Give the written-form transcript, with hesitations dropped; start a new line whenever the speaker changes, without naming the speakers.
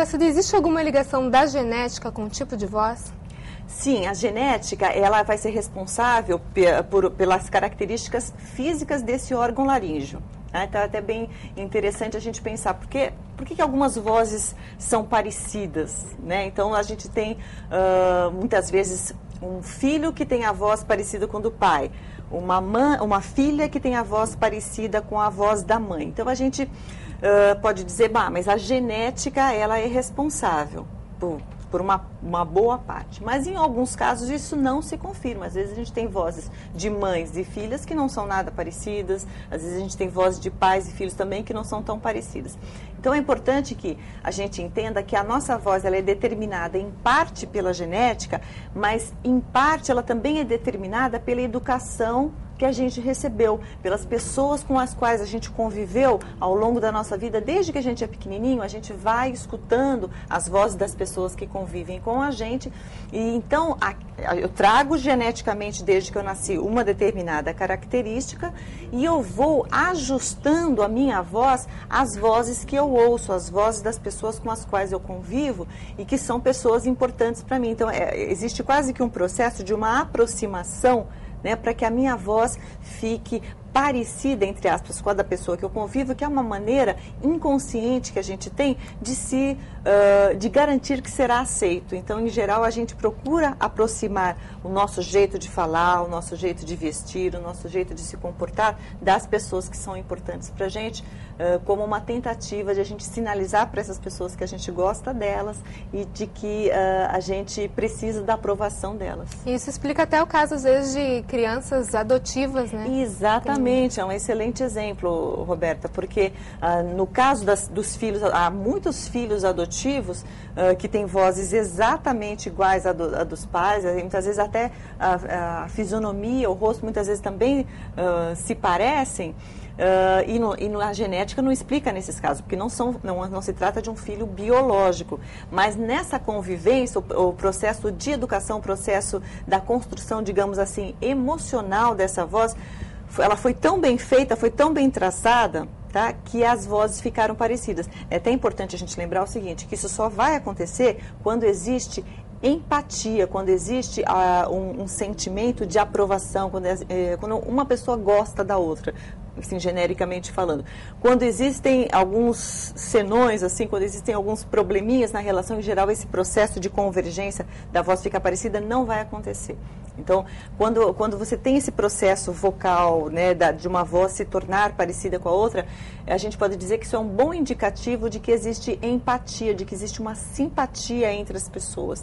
Doutora Cida, existe alguma ligação da genética com o tipo de voz?
Sim, a genética ela vai ser responsável pelas características físicas desse órgão laríngeo. Então é até bem interessante a gente pensar por que algumas vozes são parecidas, né? Então a gente tem muitas vezes um filho que tem a voz parecida com a do pai, uma filha que tem a voz parecida com a voz da mãe. Então a gente pode dizer, mas a genética ela é responsável por uma boa parte. Mas em alguns casos isso não se confirma. Às vezes a gente tem vozes de mães e filhas que não são nada parecidas, às vezes a gente tem vozes de pais e filhos também que não são tão parecidas. Então é importante que a gente entenda que a nossa voz ela é determinada em parte pela genética, mas em parte ela também é determinada pela educação que a gente recebeu, pelas pessoas com as quais a gente conviveu ao longo da nossa vida. Desde que a gente é pequenininho, a gente vai escutando as vozes das pessoas que convivem com a gente. E então, eu trago geneticamente, desde que eu nasci, uma determinada característica e eu vou ajustando a minha voz às vozes que eu ouço, às vozes das pessoas com as quais eu convivo e que são pessoas importantes para mim. Então, existe quase que um processo de uma aproximação, né, para que a minha voz fique parecida, entre aspas, com a da pessoa que eu convivo, que é uma maneira inconsciente que a gente tem de garantir que será aceito. Então, em geral, a gente procura aproximar o nosso jeito de falar, o nosso jeito de vestir, o nosso jeito de se comportar das pessoas que são importantes para a gente, como uma tentativa de a gente sinalizar para essas pessoas que a gente gosta delas e de que a gente precisa da aprovação delas.
Isso explica até o caso, às vezes, de crianças adotivas, né?
Exatamente, é um excelente exemplo, Roberta, porque no caso dos filhos, há muitos filhos adotivos que têm vozes exatamente iguais à dos pais, muitas vezes até a fisionomia, o rosto, muitas vezes também se parecem. E a genética não explica nesses casos, porque não se trata de um filho biológico. Mas nessa convivência, o processo de educação, o processo da construção, digamos assim, emocional dessa voz, ela foi tão bem feita, foi tão bem traçada, tá, que as vozes ficaram parecidas. É até importante a gente lembrar o seguinte, que isso só vai acontecer quando existe empatia, quando existe um sentimento de aprovação, quando uma pessoa gosta da outra, assim, genericamente falando. Quando existem alguns senões, assim, quando existem alguns probleminhas na relação, em geral, esse processo de convergência da voz ficar parecida não vai acontecer. Então, quando você tem esse processo vocal, né, de uma voz se tornar parecida com a outra, a gente pode dizer que isso é um bom indicativo de que existe empatia, de que existe uma simpatia entre as pessoas.